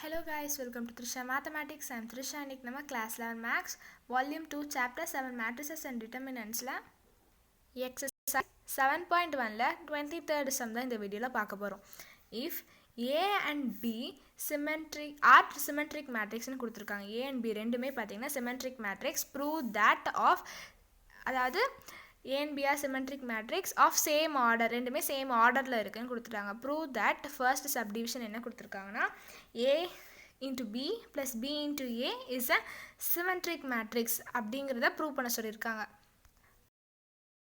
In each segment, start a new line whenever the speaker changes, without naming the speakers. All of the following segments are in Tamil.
Hello guys, welcome to Trisha Mathematics. I am Trisha. இன்னைக்கு நம்ம class 11 Max Volume 2 Chapter 7 Matrices and Determinantsல Exercise 7.1ல 23rd sum தான் இந்த வீடியோல பார்க்க போறோம். If A and B are symmetric matrix னு கொடுத்திருக்காங்க. A and B ரெண்டுமே பாத்தீங்கன்னா symmetric matrix. Prove that of அதாவது A and B are symmetric matrix of same order. ரெண்டுமே same orderல இருக்குன்னு கொடுத்துட்டாங்க. Prove that first subdivision என்ன கொடுத்திருக்காங்கன்னா A into B plus B into A is a symmetric matrix அப்படிங்கிறத prove பண்ண சொல்லியிருக்காங்க.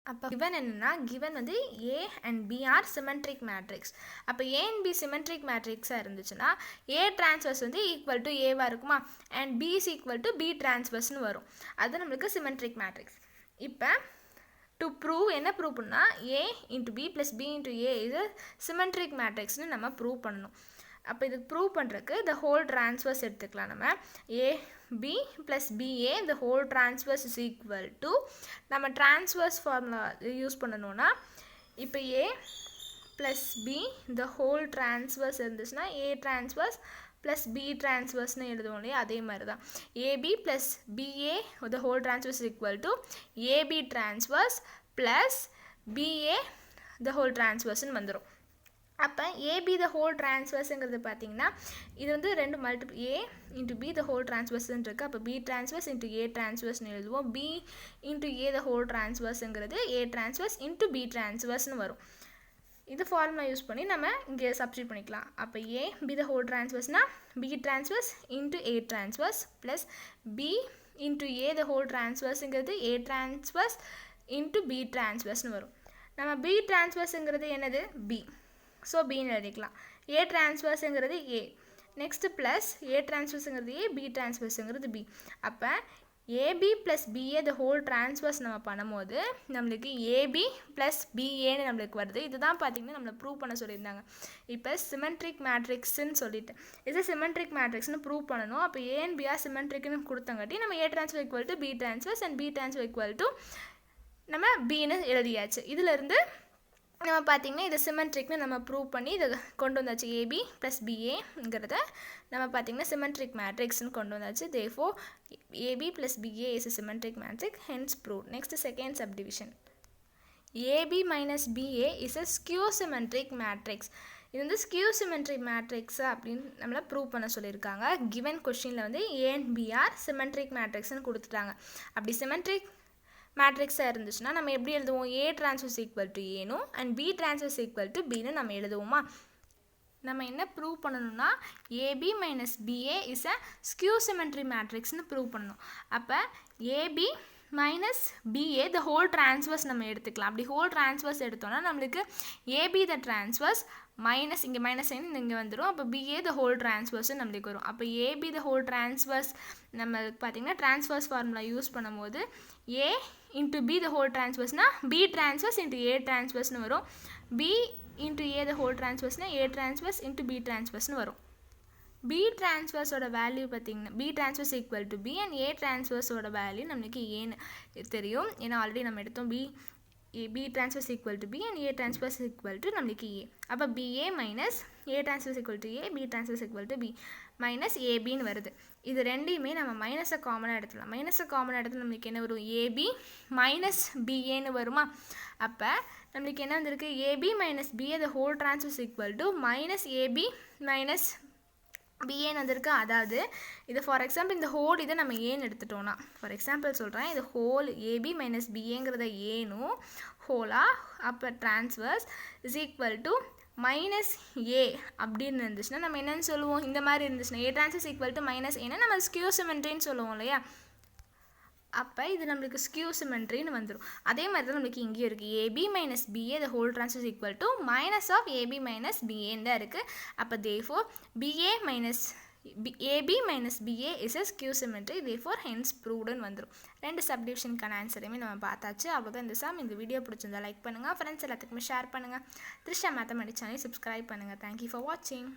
அப்போ given என்னன்னா given வந்து A and B are symmetric matrix. அப்போ A and B symmetric matrixாக இருந்துச்சுன்னா A transverse வந்து equal to Aவா இருக்குமா and B is equal to B transverseனு வரும். அது நம்மளுக்கு symmetric matrix. இப்போ to prove என்ன prove பண்ணா A into B plus B into A is a symmetric matrixனு நம்ம prove பண்ணணும். அப்போ இதுக்கு prove பண்ணுறதுக்கு the whole transverse எடுத்துக்கலாம் நம்ம A B plus BA the whole transverse is equal to நம்ம transverse formula யூஸ் பண்ணணும்னா இப்போ A plus B the whole transverse இருந்துச்சுன்னா A transverse plus B transverse னு எழுதுவோம் இல்லையா அதே மாதிரி தான் AB plus BA the whole transverse is equal to AB transverse plus BA the whole transverse னு வந்துடும் அப்போ AB the whole transverseங்கிறது பார்த்தீங்கன்னா இது வந்து ரெண்டு multiple A into B the whole transverseன்னு இருக்குது அப்போ B transverse into A transverseன்னு எழுதுவோம் B into A the whole transverseங்கிறது A transverse into B transverseன்னு வரும் இது ஃபார்முலா யூஸ் பண்ணி நம்ம இங்கே சப்ஸ்டிட்யூட் பண்ணிக்கலாம் அப்போ A B the whole transverseனா B transverse into A transverse plus B into A the whole transverseங்கிறது A transverse into B transverseன்னு வரும் நம்ம B transverseங்கிறது என்னது B ஸோ பின்னு எழுதிக்கலாம் A transverseங்கிறது A next plus A transverseங்கிறது A B transverseங்கிறது B அப்போ AB plus BA the whole transverse நம்ம பண்ணும்போது நம்மளுக்கு AB plus BAன்னு நம்மளுக்கு வருது இதுதான் பார்த்தீங்கன்னா நம்மளை ப்ரூவ் பண்ண சொல்லியிருந்தாங்க இப்போ சிமெட்ரிக் மேட்ரிக்ஸ்ன்னு சொல்லிட்டு இது சிமெட்ரிக் மேட்ரிக்ஸ்னு ப்ரூவ் பண்ணணும் அப்போ A and B are symmetricன்னு கொடுத்தங்காட்டி நம்ம A transverse equal to B transverse and B transverse equal to நம்ம Bன்னு எழுதியாச்சு இதிலிருந்து நம்ம பார்த்தீங்கன்னா இது சிமெட்ரிக்னு நம்ம ப்ரூவ் பண்ணி இதை கொண்டு வந்தாச்சு AB ப்ளஸ் BAங்கிறத நம்ம பார்த்தீங்கன்னா சிமெட்ரிக் மேட்ரிக்ஸ்னு கொண்டு வந்தாச்சு therefore AB plus BA is a symmetric matrix hence proved next second subdivision AB minus BA is a skew symmetric matrix இது வந்து skew symmetric matrix அப்படின்னு நம்மளை ப்ரூவ் பண்ண சொல்லியிருக்காங்க given கொஷினில் வந்து A and B are symmetric matrixன்னு கொடுத்துட்டாங்க அப்படி symmetric மேட்ரிக்ஸாக இருந்துச்சுன்னா நம்ம எப்படி எழுதுவோம் A transverse equal to Aனும் and B transverse equal to Bன்னு நம்ம எழுதுவோமா நம்ம என்ன ப்ரூவ் பண்ணணும்னா AB minus BA is a skew symmetry matrixன்னு ப்ரூவ் பண்ணணும் அப்போ AB minus BA the whole transverse நம்ம எடுத்துக்கலாம் அப்படி whole transverse எடுத்தோம்னா நம்மளுக்கு AB the transverse மைனஸ் இங்கே மைனஸ் சைன் இங்கே வந்துடும் அப்போ BA the whole transverse நம்மளுக்கு வரும் அப்போ AB the whole transverse நம்ம பார்த்தீங்கன்னா transverse formula யூஸ் பண்ணும்போது A into B the whole transverseனா B transverse into A transverseனு வரும் B into A the whole transverseனா A transverse into B transverseனு வரும் B transverse ஓட வேல்யூ பார்த்தீங்கன்னா B transverse equal to B and A transverse ஓட வேல்யூ நம்மளுக்கு ஏன்னு தெரியும் ஏன்னா ஆல்ரெடி நம்ம எடுத்தோம் B transverse equal to B and A transverse equal to நம்மளுக்கு A அப்போ BA minus A transverse equal to A B transverse equal to B minus ABன்னு வருது இது ரெண்டையுமே நம்ம மைனஸை காமனாக எடுத்துக்கலாம் மைனஸை காமனாக எடுத்து நம்மளுக்கு என்ன வரும் AB minus BAன்னு வருமா அப்போ நம்மளுக்கு என்ன வந்திருக்கு AB minus BA the whole transverse equal to minus AB minus BAன்னு வந்திருக்கு அதாவது இது ஃபார் எக்ஸாம்பிள் இந்த ஹோல் இதை நம்ம ஏன்னு எடுத்துட்டோம்னா ஃபார் எக்ஸாம்பிள் சொல்கிறேன் இது ஹோல் AB மைனஸ் BAங்கிறத ஏனும் ஹோலா அப்போ transverse is equal to minus A அப்படின்னு இருந்துச்சுன்னா நம்ம என்னென்னு சொல்லுவோம் இந்த மாதிரி இருந்துச்சுன்னா A transverse equal to minus ஏன்னா நம்ம skew symmetryன்னு சொல்லுவோம் இல்லையா அப்போ இது நம்மளுக்கு skew symmetryன்னு வந்துடும் அதே மாதிரி தான் நம்மளுக்கு இங்கேயும் இருக்குது AB minus BA the whole transverse equal to minus of AB minus BAன்னு தான் இருக்குது அப்போ therefore AB minus BA is a skew symmetry therefore hence provedன்னு வந்துடும் ரெண்டு சப்டிவிஷனுக்கான ஆன்சரையுமே நம்ம பார்த்தாச்சு அவ்வளோதான் இந்த சம் இந்த வீடியோ பிடிச்சிருந்தா லைக் பண்ணுங்கள் ஃப்ரெண்ட்ஸ் எல்லாத்துக்குமே ஷேர் பண்ணுங்கள் த்ரிஷா மேத்தமெட்டிக்ஸ் சேனலை சப்ஸ்கிரைப் பண்ணுங்கள் தேங்க்யூ ஃபார் வாட்சிங்